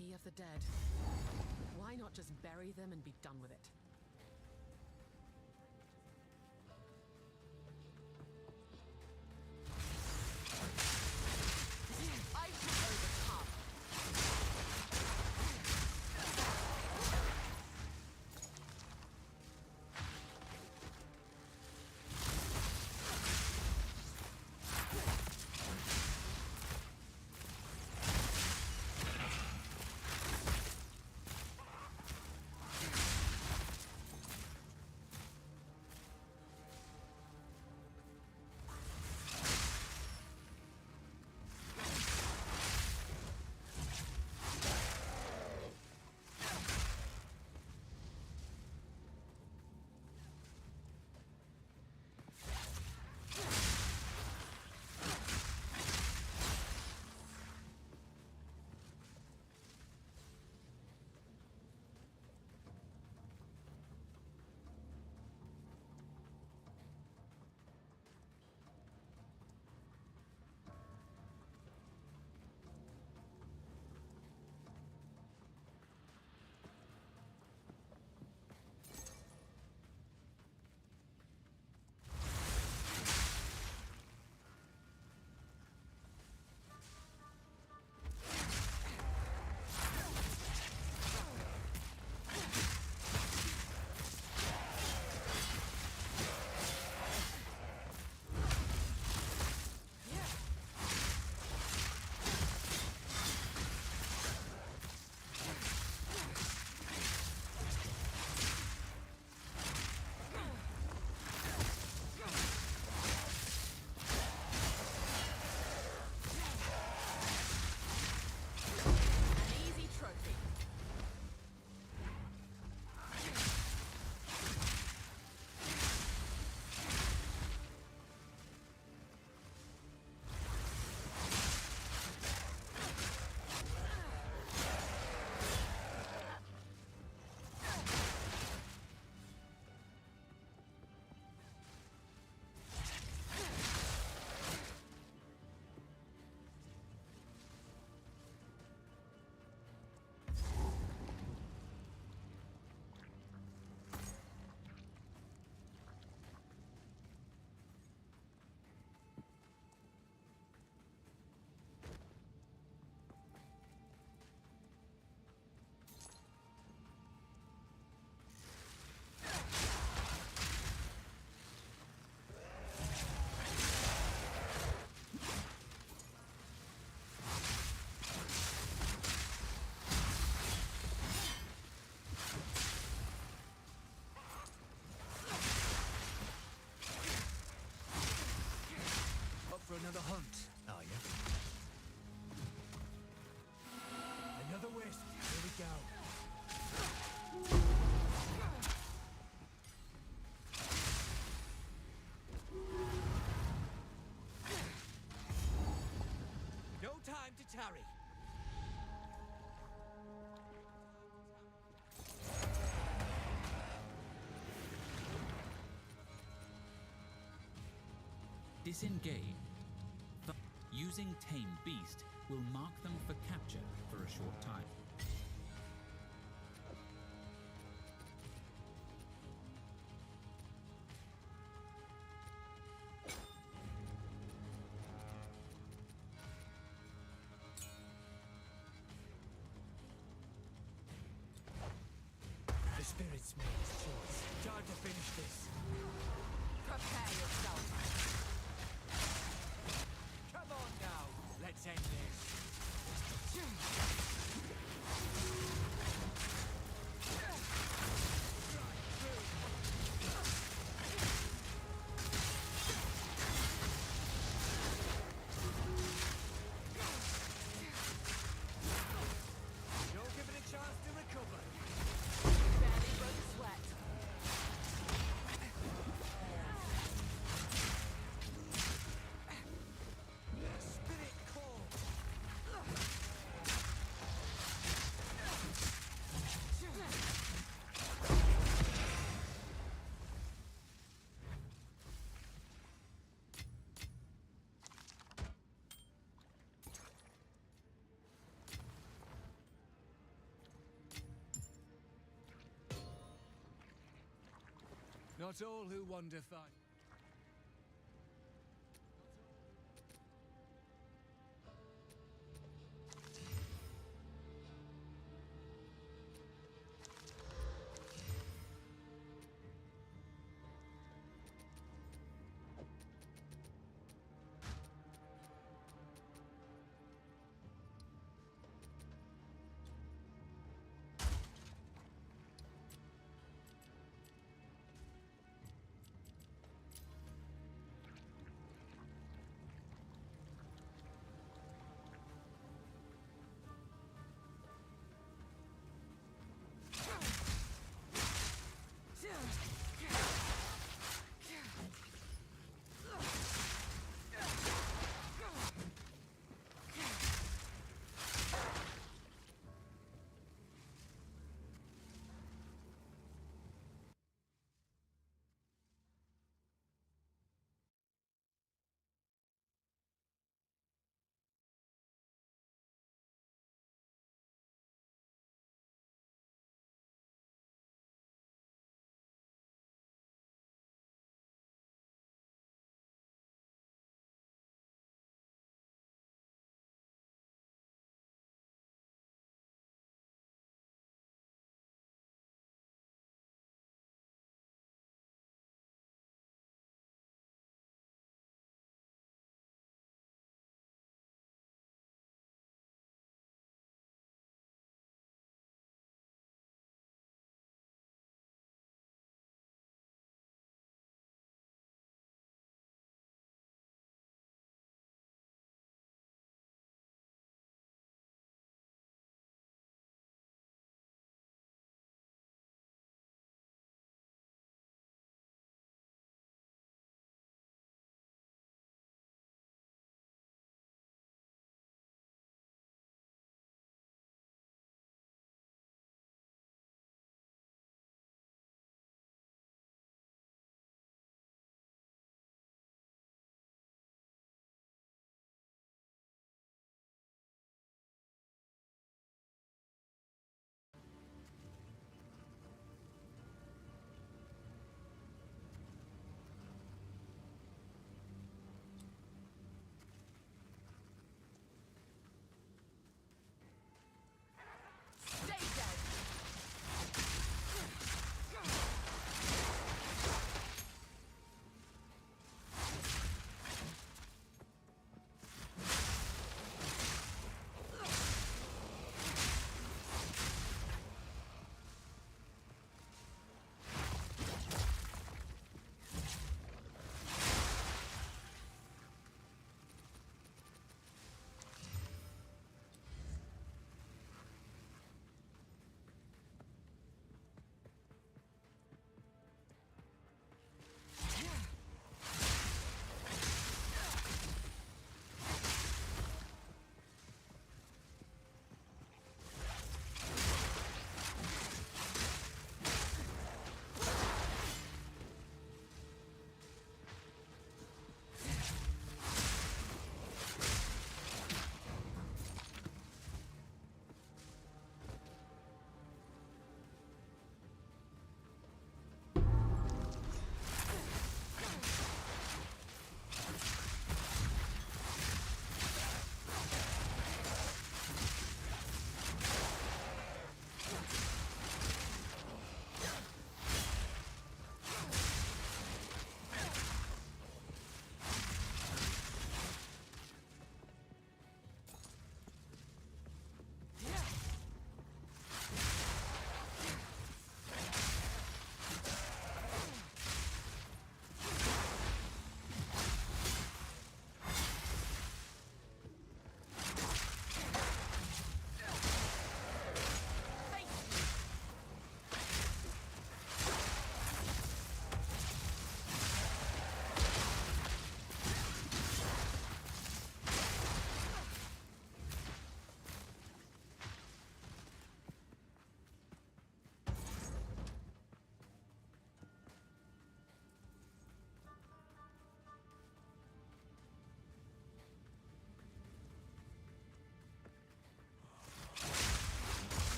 City of the dead. Why not just bury them and be done with it? I should overcome. For another hunt, are you? Another wisp. Here we go. No time to tarry. Disengage. Using Tame Beast will mark them for capture for a short time. The spirits made its choice. Time to finish this. Prepare yourself. Come on now, let's end this. You're given a chance to recover. Barely broke a sweat. Spirit call. Not all who wander find.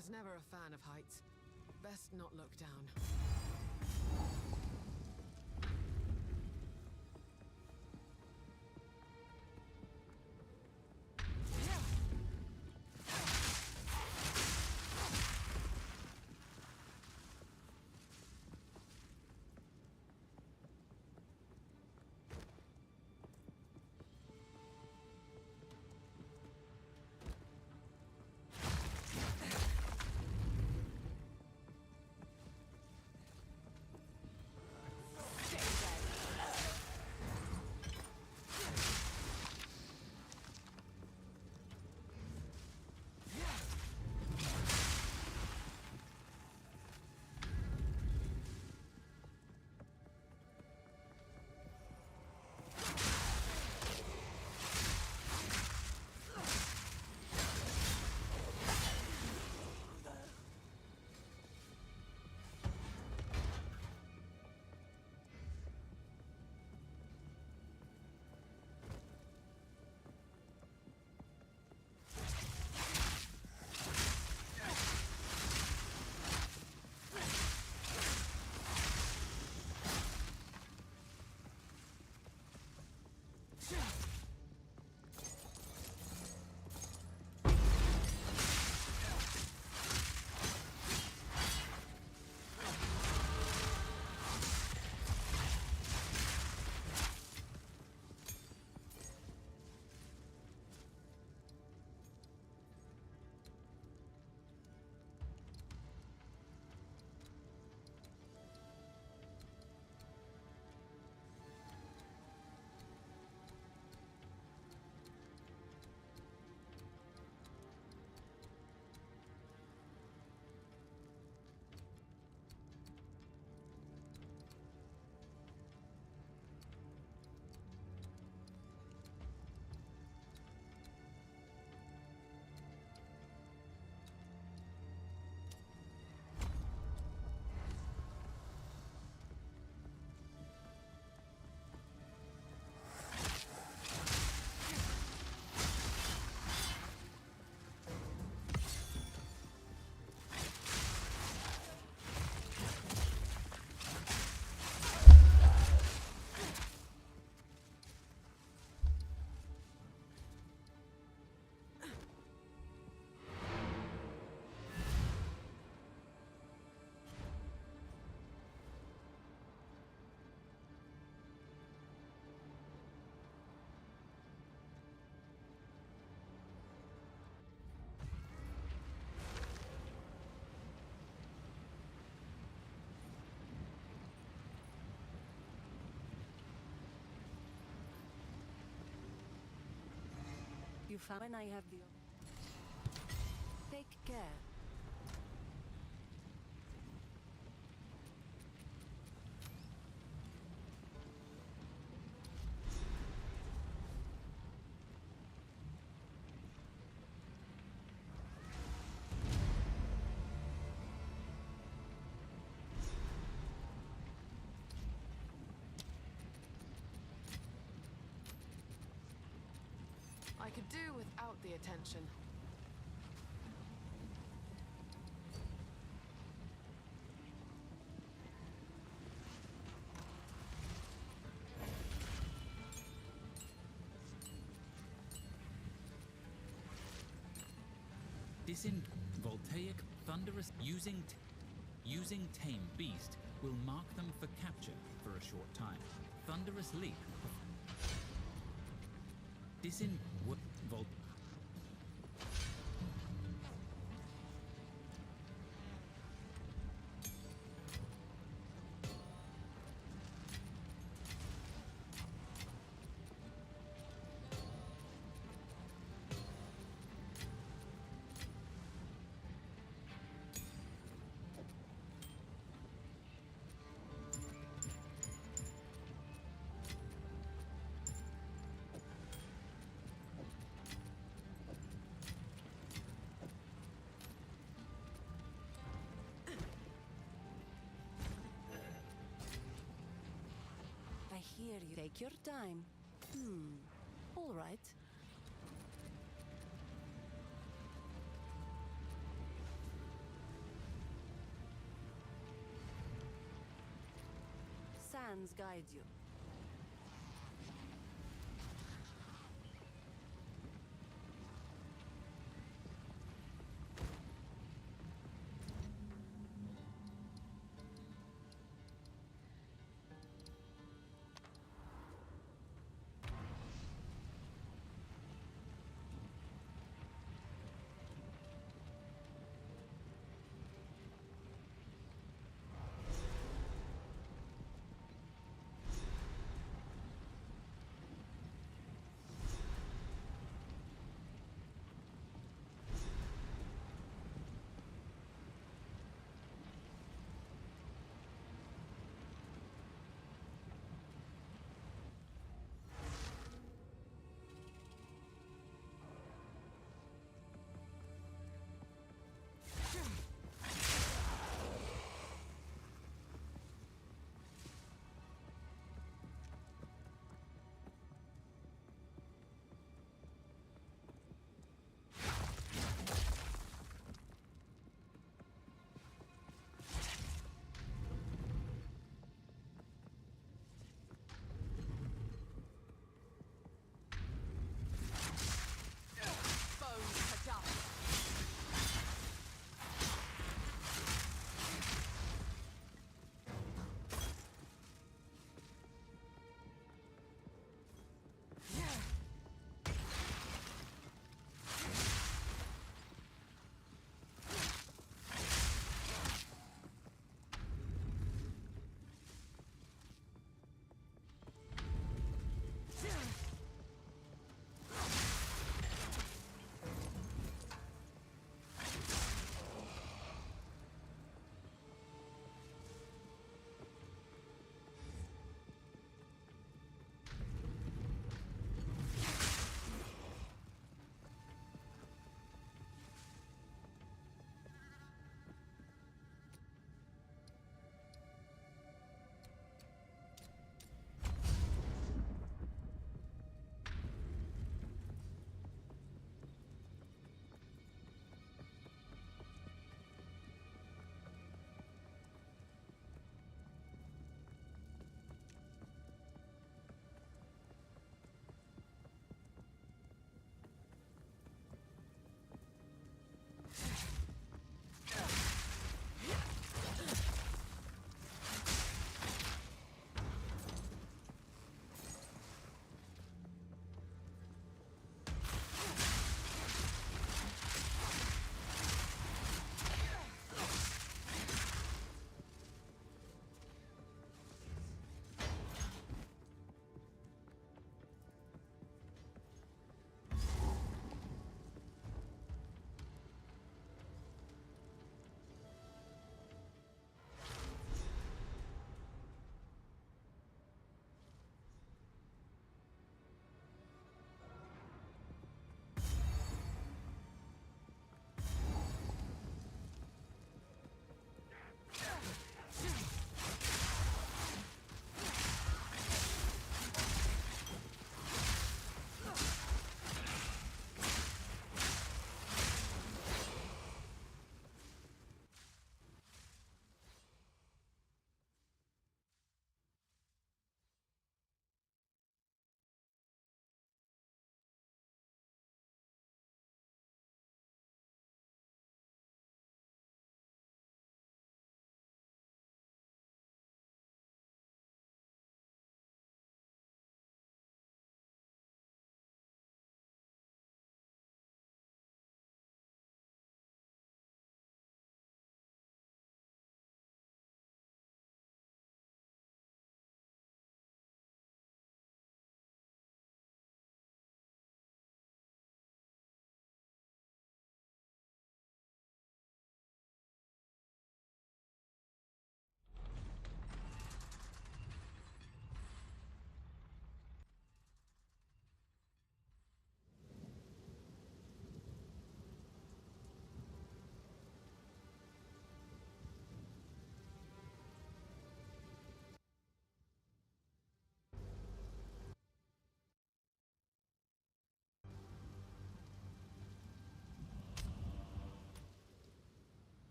was never a fan of heights. Best not look down. You found when I have the... Take care. I could do without the attention. Voltaic thunderous using Tame Beast will mark them for capture for a short time. Thunderous Leap. Volt. Here you take your time. All right. hands guide you.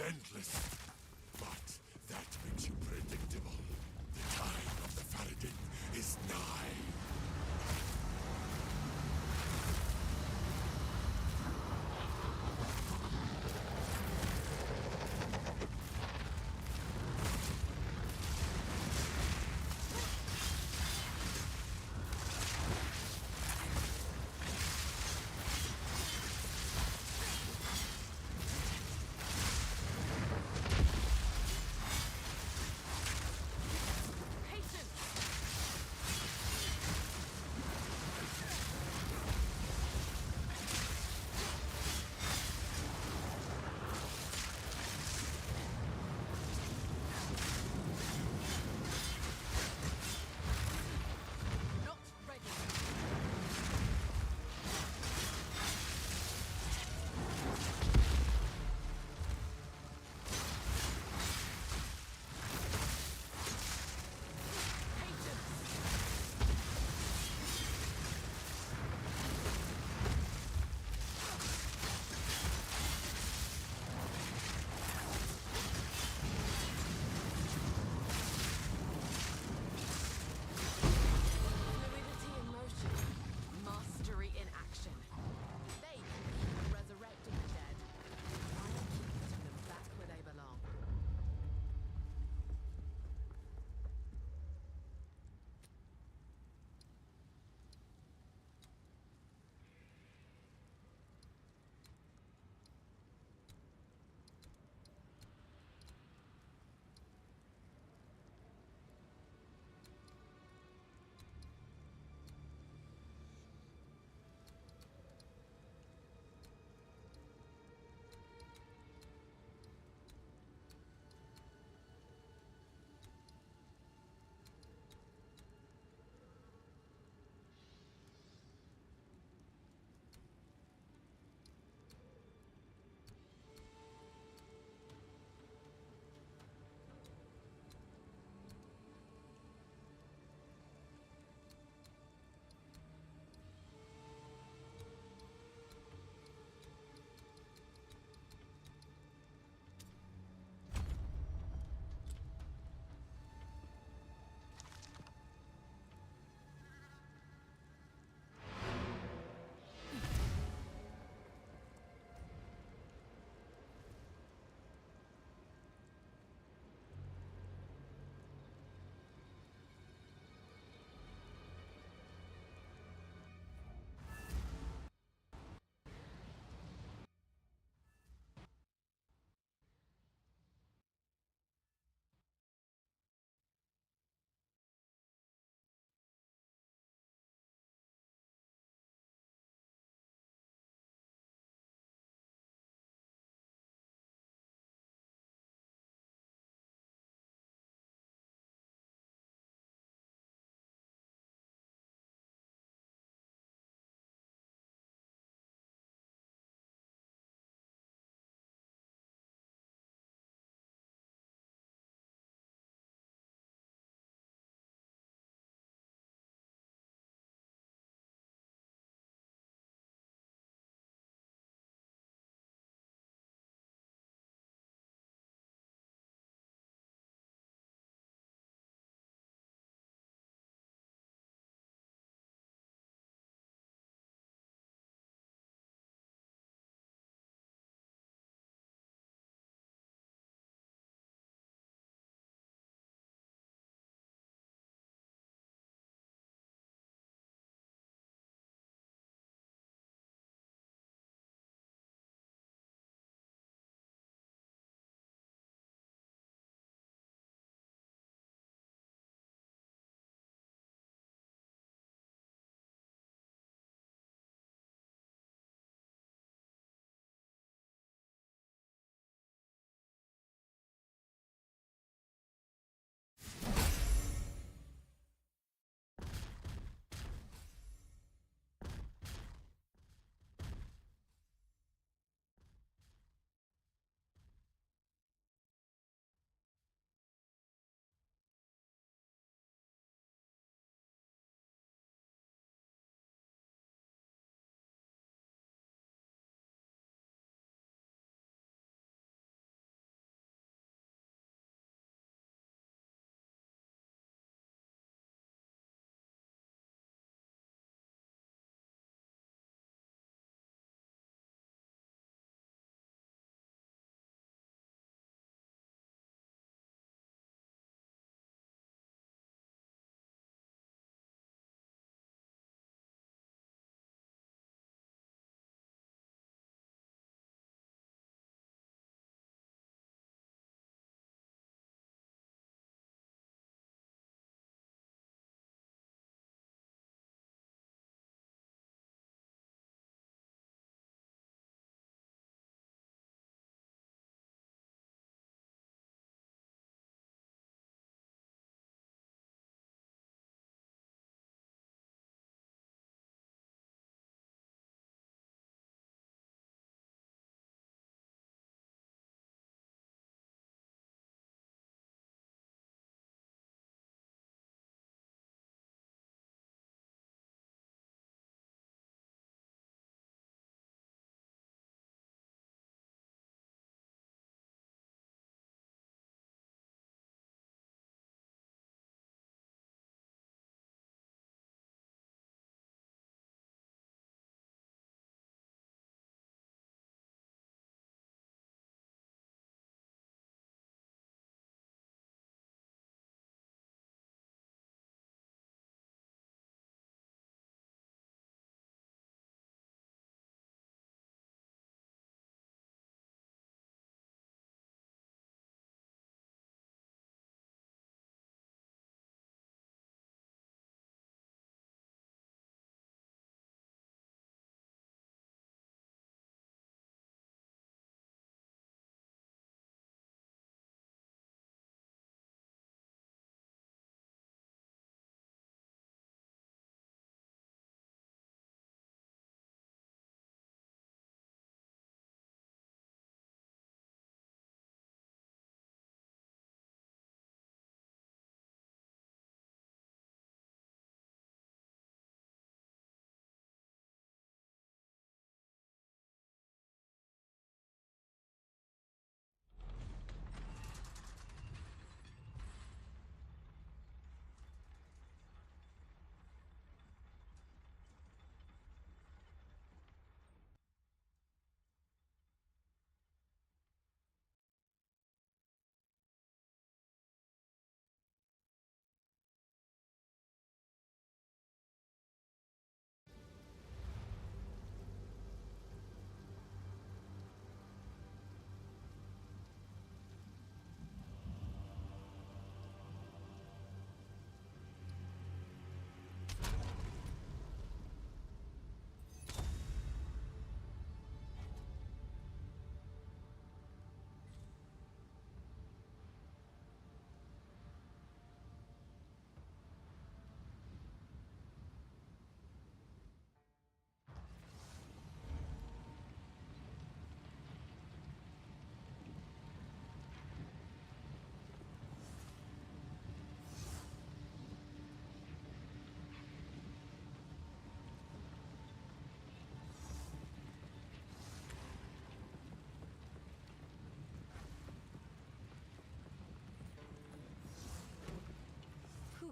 endless. But that makes you predictable. The time of the Faradin is nigh.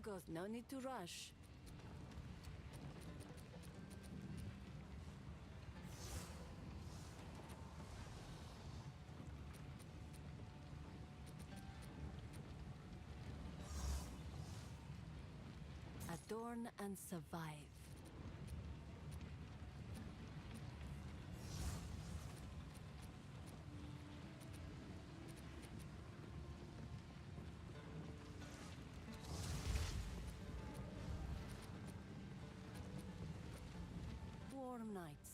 goes. No need to rush. Adorn and survive. Warm nights.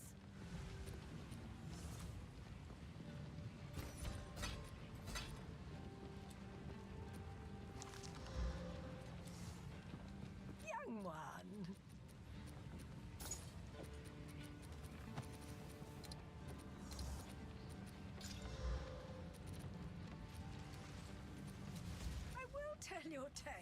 Young one. I will tell your tale.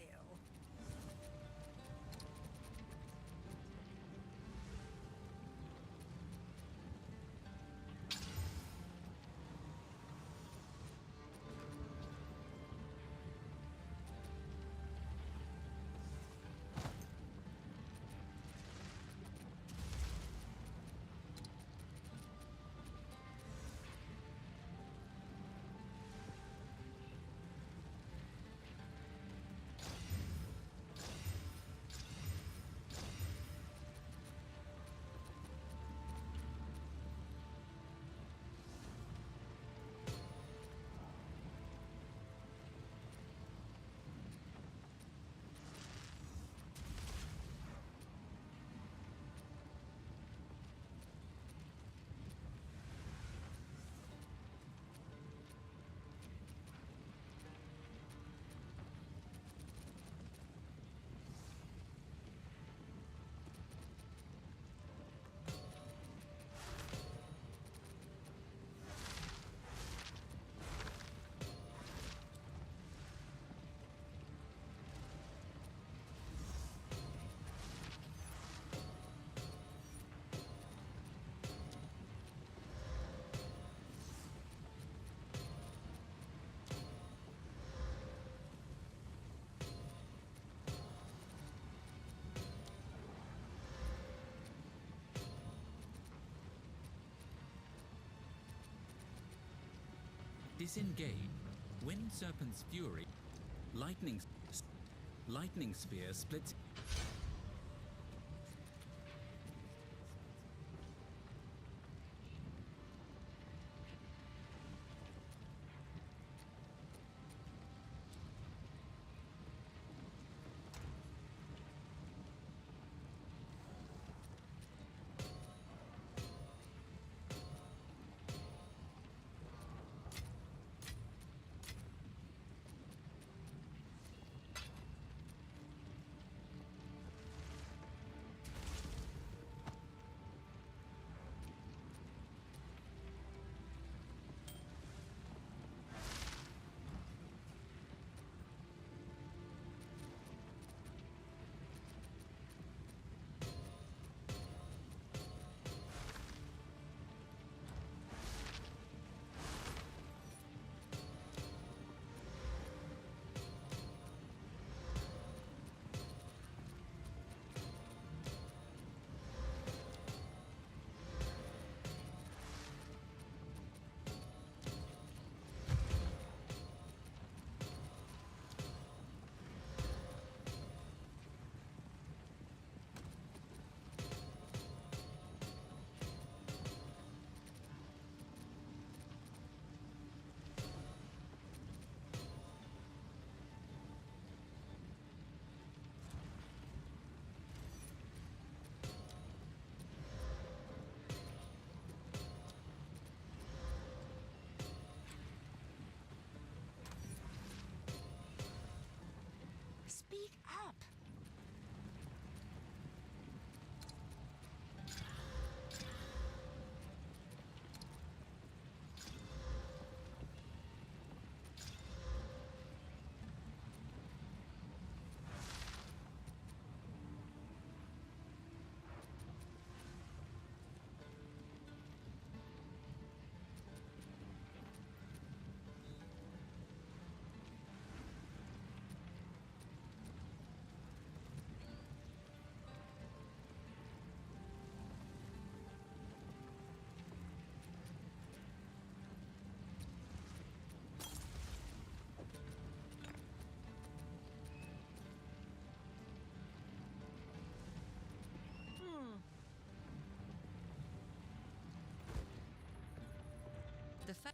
Disengage. Wind Serpent's Fury. Lightning Spear splits.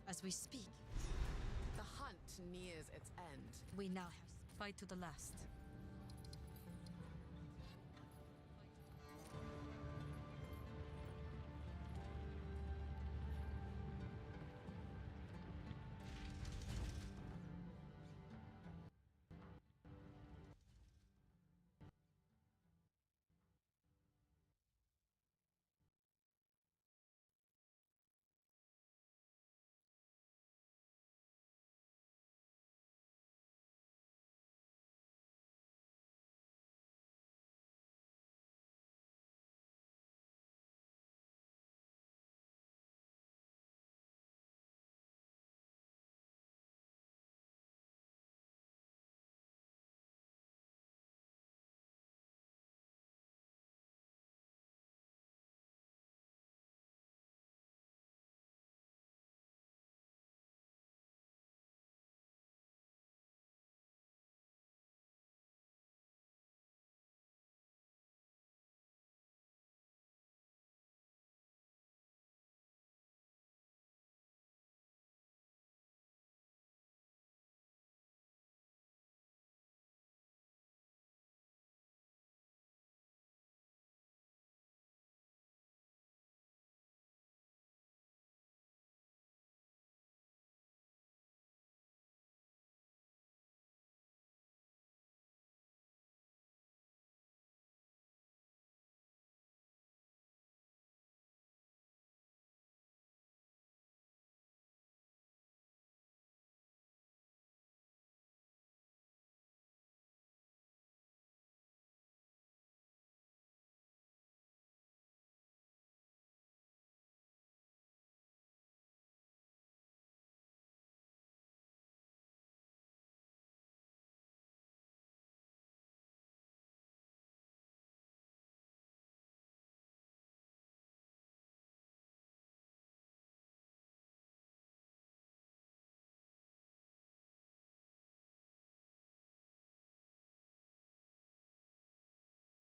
as we speak. The hunt nears its end. We now have fight to the last.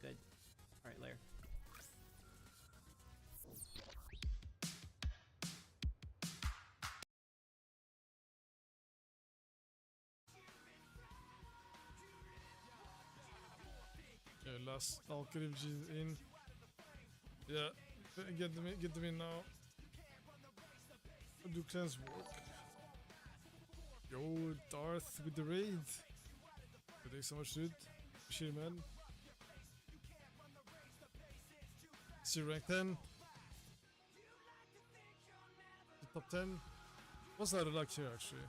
Good. Alright, layer. Okay, last Alkalim G in. Yeah, get them in now. Do cleanse work. Yo, Darth with the raid. Thanks so much, dude. Appreciate it, man. See rank 10. The top 10. What's that like here, actually?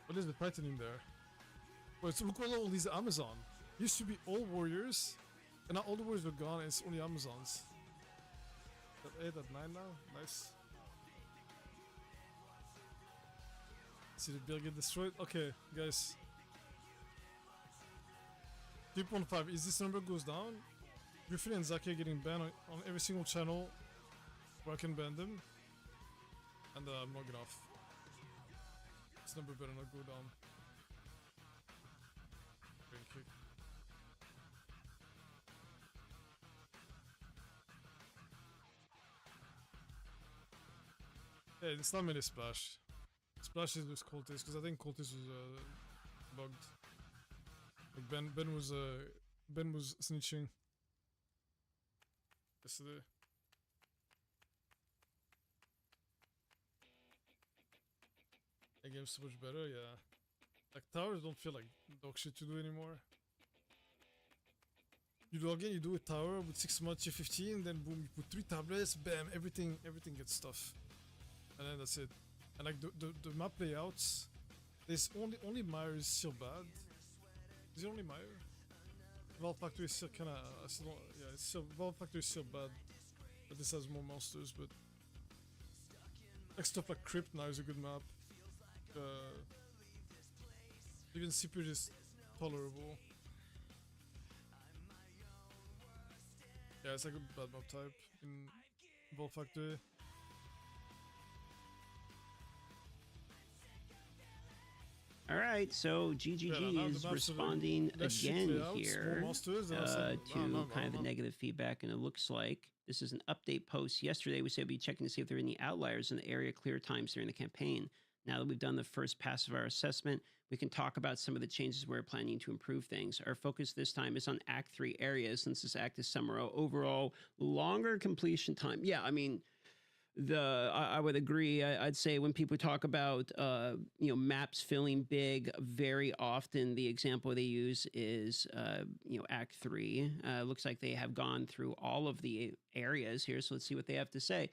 What is the pattern in there? Wait, so look at all these Amazon. Used to be all warriors, and now all the warriors are gone, and it's only Amazons. At 8, at 9 now? Nice. See the build get destroyed? Okay, guys. 3.5, is this number goes down? Griffin and Zaki are getting banned on every single channel where I can ban them. And I'm logging off. This number better not go down. Brain kick. Yeah, it's not many splash. Splash is with Cultist, because I think Cultist was bugged. Like Ben was snitching yesterday. The game's so much better, yeah. Like towers don't feel like dog shit to do anymore. You log in, you do a tower with 6 months, you 15, then boom, you put 3 tablets, bam, everything gets stuff. And then that's it. And like the map layouts, there's only Meyer is still bad. Is it only Meyer? Valve Factory is still kinda yeah, it's still Valve Factory is still bad. But this has more monsters, but like stuff like Crypt now is a good map. Even CPU is tolerable. Yeah, it's like a bad map type in Valve Factory. All right, so Yeah, GGG now the is maps are responding less shit again layouts, more here monsters, and I was like, to no, kind of the negative feedback, and it looks like this is an update post. Yesterday, we said we'd be checking to see if there are any outliers in the area clear times during the campaign. Now that we've done the first pass of our assessment, we can talk about some of the changes we're planning to improve things. Our focus this time is on Act 3 areas, since this act is summer. Overall, longer completion time. Yeah, I mean, I would agree. I'd say when people talk about maps feeling big, very often the example they use is Act 3. Looks like they have gone through all of the areas here, so let's see what they have to say.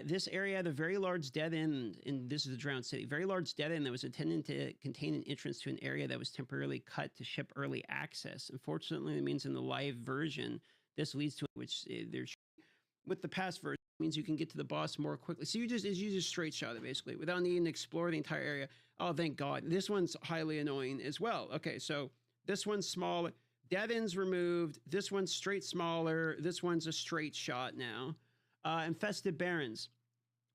This area had a very large dead end, and this is the Drowned City. Very large dead end that was intended to contain an entrance to an area that was temporarily cut to ship early access. Unfortunately, it means in the live version, this leads to which there's with the past version means you can get to the boss more quickly. So you just straight shot it basically without needing to explore the entire area. Oh, thank God. This one's highly annoying as well. Okay, so this one's smaller. Dead end's removed. This one's straight smaller. This one's a straight shot now. Infested Barrens.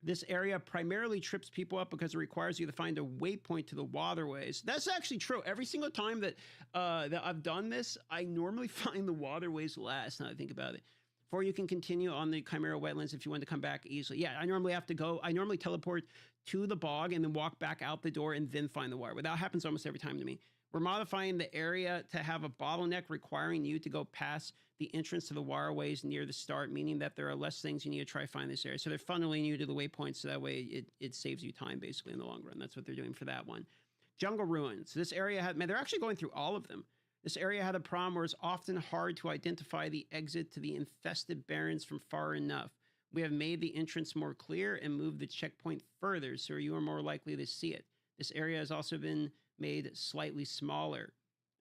This area primarily trips people up because it requires you to find a waypoint to the waterways. That's actually true. Every single time that I've done this, I normally find the waterways last, now that I think about it. Before you can continue on the Chimera Wetlands if you want to come back easily. Yeah, I normally teleport to the bog and then walk back out the door and then find the waterway. That happens almost every time to me. We're modifying the area to have a bottleneck requiring you to go past the entrance to the waterways near the start, meaning that there are less things you need to try to find this area. So they're funneling you to the waypoints, so that way it saves you time basically in the long run. That's what they're doing for that one. Jungle Ruins. This area they're actually going through all of them. This area had a problem where it's often hard to identify the exit to the infested barrens from far enough. We have made the entrance more clear and moved the checkpoint further, so you are more likely to see it. This area has also been made slightly smaller.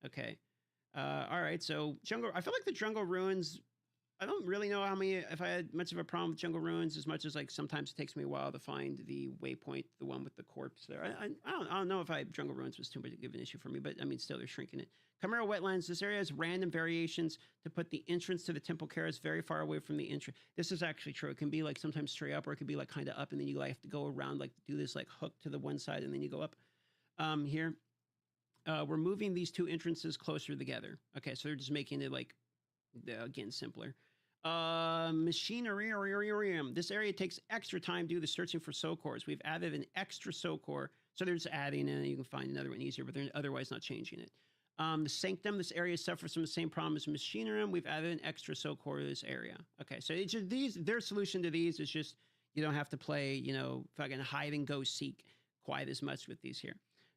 Okay. All right, so I feel like the Jungle Ruins, I don't really know if I had much of a problem with Jungle Ruins, as much as like sometimes it takes me a while to find the waypoint, the one with the corpse there. I don't know if Jungle Ruins was too big of an issue for me, but I mean, still they're shrinking it. Chimera Wetlands, this area has random variations to put the entrance to the Temple Keras very far away from the entrance. This is actually true. It can be like sometimes straight up, or it could be like kind of up, and then you have to go around, like do this like hook to the one side, and then you go up. Here, we're moving these two entrances closer together. Okay, so they're just making it like, again, simpler. Machinery. This area takes extra time due to searching for soul cores. We've added an extra soul core, so they're just adding in. You can find another one easier, but they're otherwise not changing it. The Sanctum, this area suffers from the same problem as Machinery. We've added an extra soul core to this area. Okay, so it's just their solution to these is just you don't have to play, fucking hide and go seek quite as much with these here.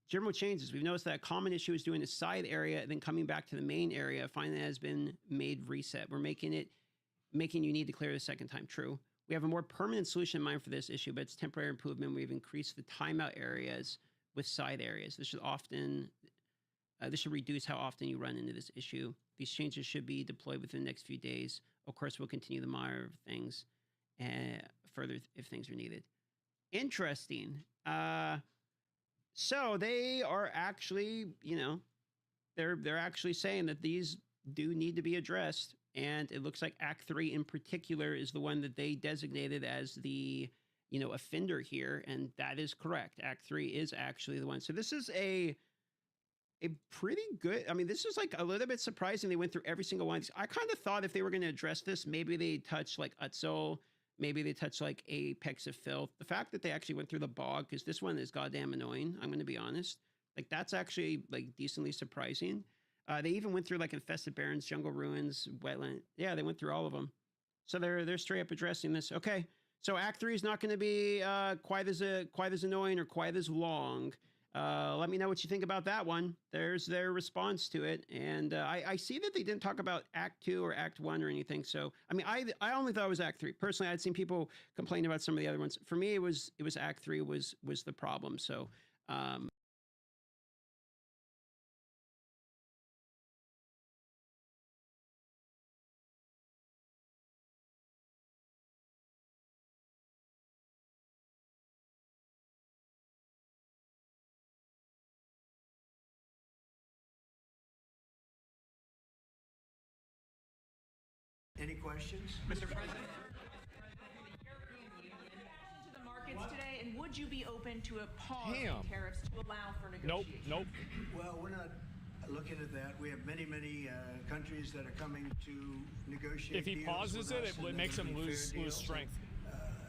General changes. We've noticed that a common issue is doing a side area and then coming back to the main area. Finally, has been made reset. We're making you need to clear the second time. True. We have a more permanent solution in mind for this issue, but it's temporary improvement. We've increased the timeout areas with side areas. This should reduce how often you run into this issue. These changes should be deployed within the next few days. Of course, we'll continue to monitor things further if things are needed. Interesting. So they are actually, they're actually saying that these do need to be addressed. And it looks like Act 3 in particular is the one that they designated as the, offender here. And that is correct. Act 3 is actually the one. So this is a pretty good, this is like a little bit surprising. They went through every single one. I kind of thought if they were going to address this, maybe they touch like Utzel, maybe they touch like Apex of Filth. The fact that they actually went through the bog, because this one is goddamn annoying, I'm going to be honest. Like, that's actually like decently surprising. They even went through like Infested Barrens, Jungle Ruins, Wetland. Yeah, they went through all of them. So they're straight up addressing this. Okay, so Act 3 is not going to be quite as annoying or quite as long. Let me know what you think about that one. There's their response to it. And I see that they didn't talk about Act 2 or Act 1 or anything. So, I only thought it was Act 3. Personally, I'd seen people complain about some of the other ones. For me, it was Act 3 was the problem. So, Any questions? Mr. President? To the markets today, and would you be open to a pause Damn. in tariffs to allow for Nope, negotiation? nope. Well, we're not looking at that. We have many countries that are coming to negotiate. If he deals pauses with it, us, it and makes they're him gonna be fair lose deals. strength.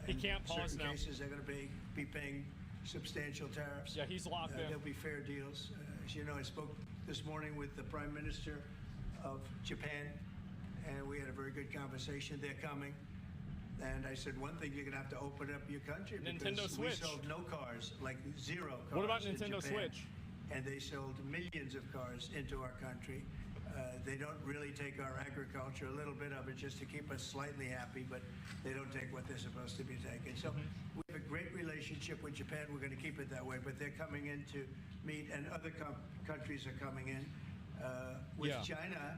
He In can't pause certain now. cases, they're going to be paying substantial tariffs. Yeah, he's locked in. There'll be fair deals. As you know, I spoke this morning with the Prime Minister of Japan, and we had a very good conversation. They're coming. And I said, one thing, you're going to have to open up your country Nintendo because we Switch. sold no cars, like 0 cars. What about in Nintendo Japan. Switch? And they sold millions of cars into our country. They don't really take our agriculture, a little bit of it just to keep us slightly happy, but they don't take what they're supposed to be taking. So we have a great relationship with Japan. We're going to keep it that way, but they're coming in to meet, and other countries are coming in. With Yeah. China,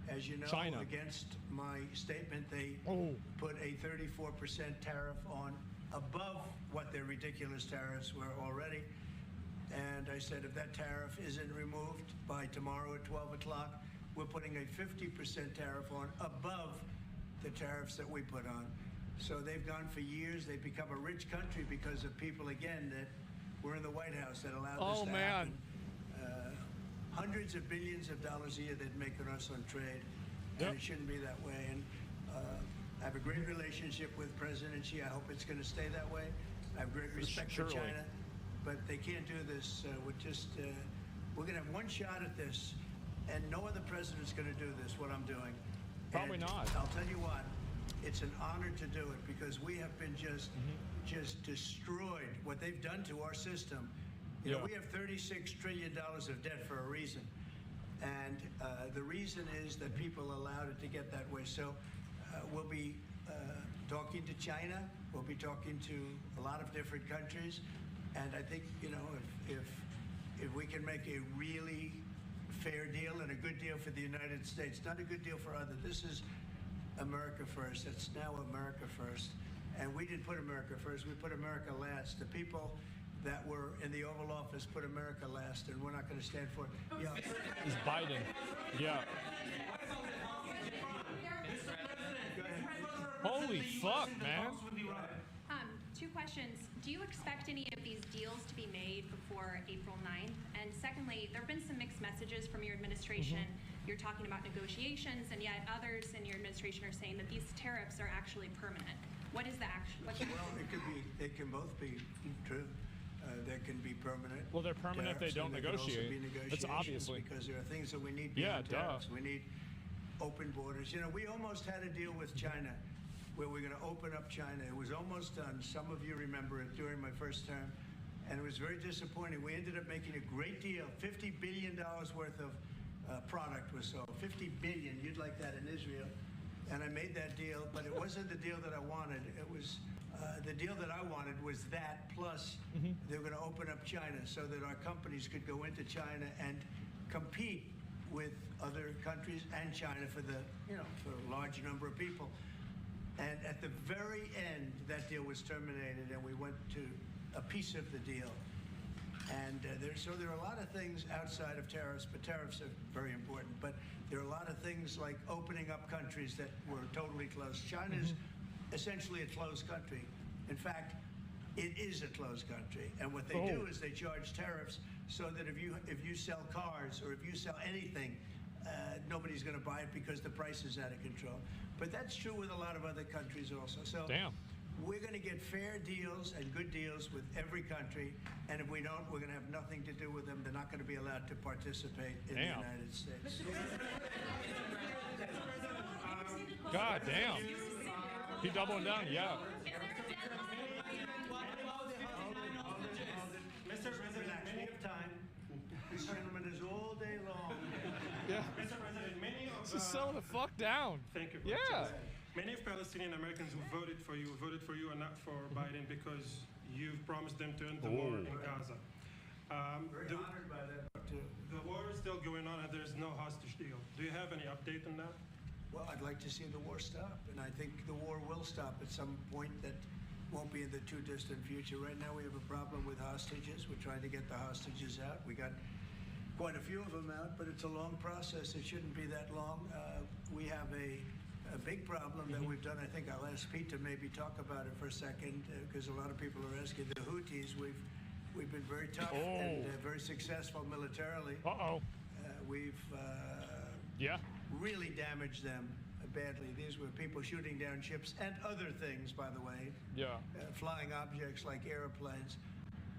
as you know, China. against my statement, they Oh. put a 34% tariff on above what their ridiculous tariffs were already. And I said, if that tariff isn't removed by tomorrow at 12 o'clock, we're putting a 50% tariff on above the tariffs that we put on. So they've gone for years. They've become a rich country because of people, again, that were in the White House that allowed this Oh, to man. happen. Hundreds of billions of dollars a year they'd make on us on trade. Yep. And it shouldn't be that way. And I have a great relationship with President Xi. I hope it's going to stay that way. I have great respect for Surely. China. But they can't do this with just, we're going to have one shot at this, and no other president's going to do this, what I'm doing. Probably And not. I'll tell you what, it's an honor to do it because we have been just destroyed. What they've done to our system. You know, Yeah. we have $36 trillion of debt for a reason. And the reason is that people allowed it to get that way. So we'll be talking to China. We'll be talking to a lot of different countries. And I think, you know, if we can make a really fair deal and a good deal for the United States, not a good deal for others. This is America first. It's now America first. And we didn't put America first. We put America last. The people that were in the Oval Office put America last, and we're not going to stand for it. Yeah. It's Biden. Yeah. Holy fuck, man. Two questions. Do you expect any of these deals to be made before April 9th? And secondly, there have been some mixed messages from your administration. You're talking about negotiations, and yet others in your administration are saying that these tariffs are actually permanent. What is the action? What can Well, it could be. They can both be true. There can be permanent. Well, they're permanent if they tariffs, don't and there can also negotiate. be That's negotiations obviously. because there are things that we need Yeah, beyond duh. tariffs. We need open borders. You know, we almost had a deal with China where we're going to open up China. It was almost done. Some of you remember it during my first term, and it was very disappointing. We ended up making a great deal. $50 billion worth of product was sold. $50 billion. You'd like that in Israel. And I made that deal, but it wasn't the deal that I wanted. It was the deal that I wanted was that plus they were going to open up China so that our companies could go into China and compete with other countries and China for the, you know, for a large number of people. And at the very end, that deal was terminated, and we went to a piece of the deal. And so there are a lot of things outside of tariffs, but tariffs are very important. But there are a lot of things like opening up countries that were totally closed. China's essentially a closed country. In fact, it is a closed country. And what they do is they charge tariffs so that if you sell cars or if you sell anything, nobody's going to buy it because the price is out of control. But that's true with a lot of other countries also. So we're going to get fair deals and good deals with every country. And if we don't, we're going to have nothing to do with them. They're not going to be allowed to participate in the United States. God damn. He doubling down? Yeah. Mr. President, we have time. This gentleman is all day long. Yeah. Mr. President, many of Just settle the fuck down. Thank you. Yeah. Many of Palestinian Americans who voted for you and not for Biden because you've promised them to end the war in Gaza. Very honored by that. The war is still going on and there's no hostage deal. Do you have any update on that? Well, I'd like to see the war stop, and I think the war will stop at some point that won't be in the too distant future. Right now we have a problem with hostages. We're trying to get the hostages out. We got quite a few of them out, but it's a long process. It shouldn't be that long. We have a a big problem that we've done. I think I'll ask Pete to maybe talk about it for a second, because a lot of people are asking. The Houthis, we've been very tough and very successful militarily. We've really damaged them badly. These were people shooting down ships and other things, by the way. Flying objects like airplanes,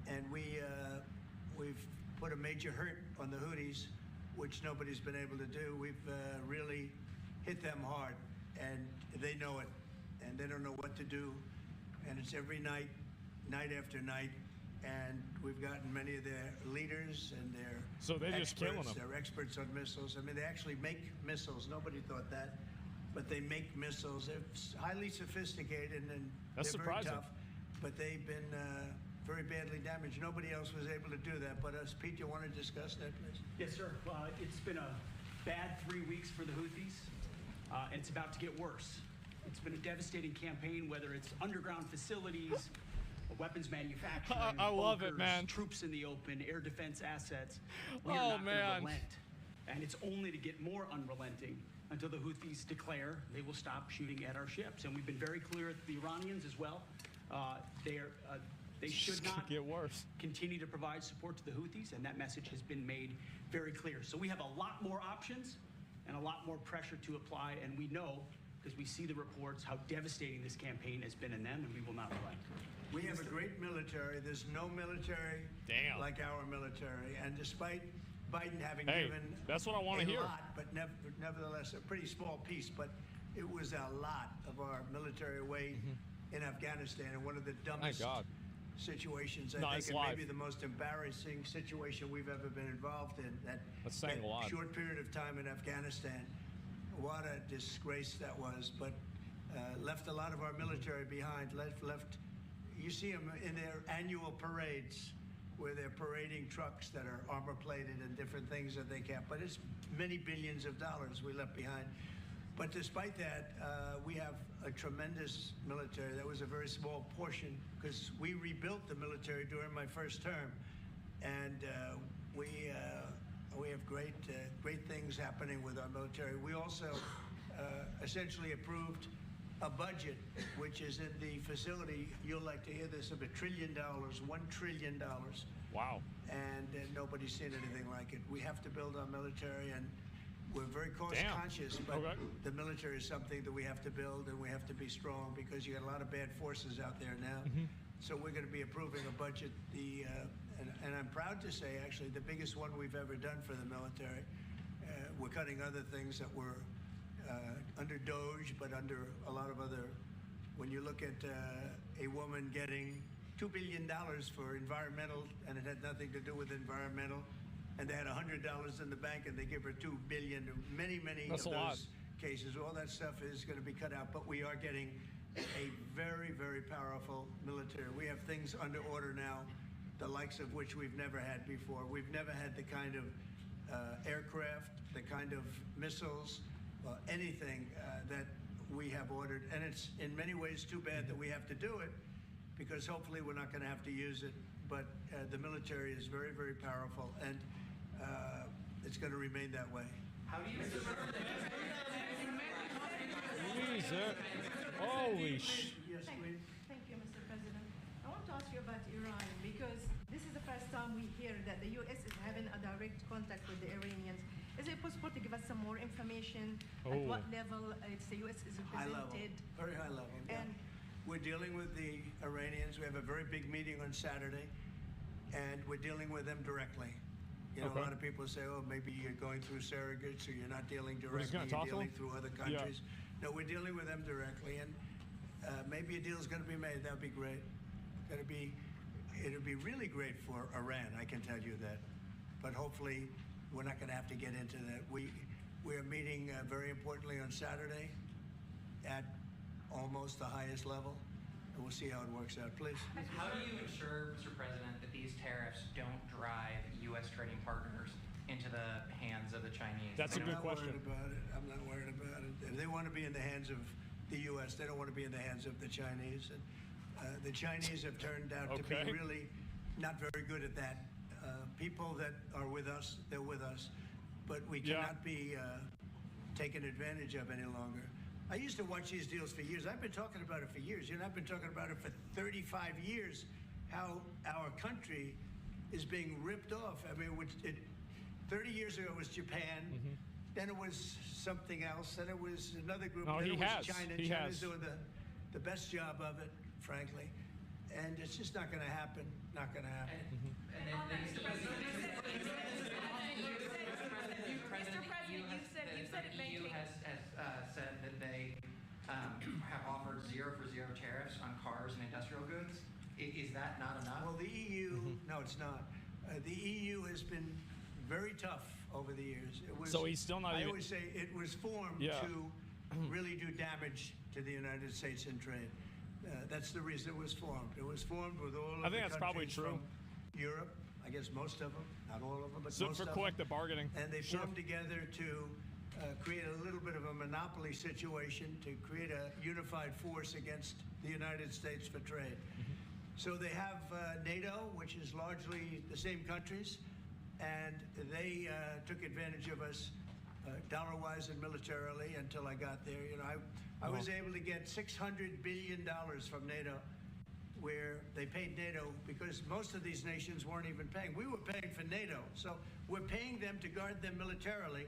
and we've put a major hurt on the Houthis, which nobody's been able to do. We've really hit them hard, and they know it, and they don't know what to do, and it's every night, night after night, and we've gotten many of their leaders and their They're experts on missiles. I mean, they actually make missiles. Nobody thought that, but they make missiles. They're highly sophisticated, and That's they're surprising. very tough, but they've been very badly damaged. Nobody else was able to do that but us. Pete, you want to discuss that, please? Yes, sir. It's been a bad 3 weeks for the Houthis, and it's about to get worse. It's been a devastating campaign, whether it's underground facilities, weapons manufacturing, I love it, bunkers, man. troops in the open, air defense assets. We are not going to relent. And it's only to get more unrelenting until the Houthis declare they will stop shooting at our ships. And we've been very clear with the Iranians as well. They should not get worse. Continue to provide support to the Houthis, and that message has been made very clear. So we have a lot more options and a lot more pressure to apply, and we know, because we see the reports, how devastating this campaign has been in them, and we will not relent. We have a great military. There's no military like our military, and despite Biden having given that's what I want to hear. lot, but nevertheless a pretty small piece, but it was a lot of our military away in Afghanistan, and one of the dumbest situations, I think, and maybe the most embarrassing situation we've ever been involved in. That short period of time in Afghanistan, what a disgrace that was, but left a lot of our military behind. Left. You see them in their annual parades, where they're parading trucks that are armor plated and different things that they can't. But it's many billions of dollars we left behind. But despite that, we have a tremendous military. That was a very small portion, because we rebuilt the military during my first term, and we have great things happening with our military. We also essentially approved a budget, which is in the facility, you'll like to hear this, of $1 trillion, $1 trillion. Wow. And nobody's seen anything like it. We have to build our military, and we're very cost conscious, but the military is something that we have to build, and we have to be strong, because you got a lot of bad forces out there now. So we're going to be approving a budget, and I'm proud to say, actually, the biggest one we've ever done for the military. We're cutting other things that were under DOGE, but under a lot of other. When you look at a woman getting $2 billion for environmental, and it had nothing to do with environmental, and they had $100 in the bank, and they give her $2 billion. Many of those cases, all that stuff is going to be cut out. But we are getting a very, very powerful military. We have things under order now, the likes of which we've never had before. We've never had the kind of aircraft, the kind of missiles, anything that we have ordered. And it's in many ways too bad that we have to do it, because hopefully we're not going to have to use it. But the military is very, very powerful, and it's going to remain that way. How do you... Holy sh... Thank you, Mr. President. I want to ask you about Iran, because this is the first time we hear that the U.S. is having a direct contact with the Iranians. Is it possible to give us some more information? At what level the U.S. is represented? High level, very high level. And we're dealing with the Iranians. We have a very big meeting on Saturday, and we're dealing with them directly. You know, a lot of people say, oh, maybe you're going through surrogates, or you're not dealing directly, you're dealing through other countries. No, we're dealing with them directly, and maybe a deal's going to be made. That would be great. It'll be really great for Iran, I can tell you that. But hopefully, we're not going to have to get into that. We are meeting very importantly on Saturday at almost the highest level, and we'll see how it works out. Please. How do you ensure, Mr. President, that these tariffs don't drive U.S. trading partners into the hands of the Chinese? That's a good question. I'm not worried about it. If they want to be in the hands of the U.S., they don't want to be in the hands of the Chinese. And the Chinese have turned out to be really not very good at that. People that are with us, they're with us, but we cannot be taken advantage of any longer. I used to watch these deals for years. I've been talking about it for years. I've been talking about it for 35 years, how our country is being ripped off. I mean, 30 years ago it was Japan, then it was something else, then it was another group, No, then he it was has. China. He China's has. doing the best job of it, frankly. And it's just not going to happen. Not going to happen. Mr. President, you said it EU has said that they have offered 0 for 0 tariffs on cars and industrial goods. Is that not enough? Well, the EU, no, it's not. The EU has been very tough over the years. It was, So he's still not I even- always say it was formed to really do damage to the United States in trade. That's the reason it was formed. It was formed with all of I think the that's probably countries true. from Europe, I guess most of them, not all of them, but So most for of them. collective bargaining. And they Sure. formed together to create a little bit of a monopoly situation, to create a unified force against the United States for trade. So they have NATO, which is largely the same countries, and they took advantage of us dollar-wise and militarily until I got there. I was able to get $600 billion from NATO, where they paid NATO because most of these nations weren't even paying. We were paying for NATO, so we're paying them to guard them militarily,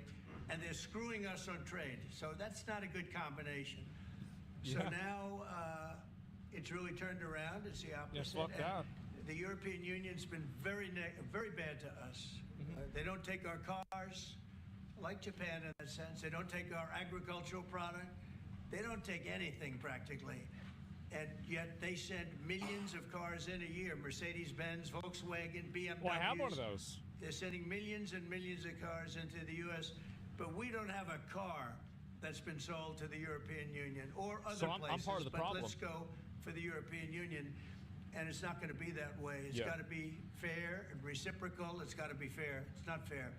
and they're screwing us on trade. So that's not a good combination. So now it's really turned around. It's the opposite. Yeah, fuck that. The European Union's been very bad to us. They don't take our cars, like Japan in that sense. They don't take our agricultural product. They don't take anything practically. And yet they send millions of cars in a year. Mercedes-Benz, Volkswagen, BMWs. Well, I have one of those. They're sending millions and millions of cars into the U.S., but we don't have a car that's been sold to the European Union or other So I'm places. part of the but problem. let's go for the European Union, and it's not going to be that way. It's got to be fair and reciprocal. It's got to be fair. It's not fair.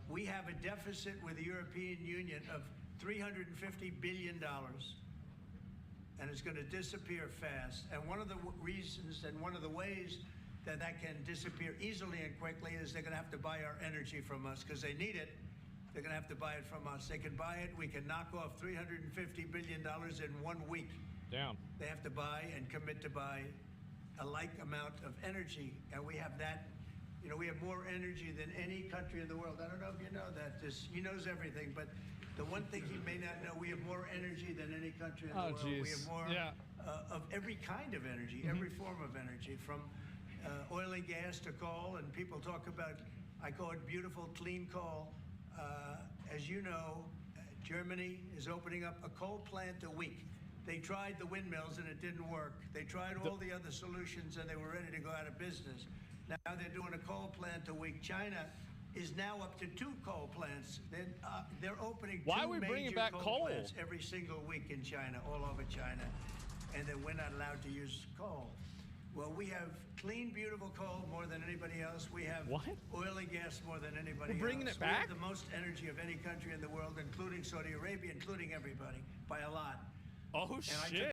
We have a deficit with the European Union of $350 billion. And it's going to disappear fast. And one of the reasons and one of the ways that can disappear easily and quickly is they're going to have to buy our energy from us because they need it. They're going to have to buy it from us. They can buy it. We can knock off $350 billion in 1 week. Damn. They have to buy and commit to buy a like amount of energy. And we have that. We have more energy than any country in the world. I don't know if you know that. He knows everything, but the one thing he may not know, we have more energy than any country in the world. Geez. We have more of every kind of energy, every form of energy, from oil and gas to coal. And people talk about, I call it beautiful, clean coal. As you know, Germany is opening up a coal plant a week. They tried the windmills and it didn't work. They tried all the other solutions and they were ready to go out of business. Now they're doing a coal plant a week. China is now up to 2 coal plants. They're opening Why 2 are we bringing major back coal? plants every single week in China, all over China, and then we're not allowed to use coal. Well, we have clean, beautiful coal more than anybody else. We have oil and gas more than anybody else. We're bringing it We back? have the most energy of any country in the world, including Saudi Arabia, including everybody, by a lot. Oh, And I took shit.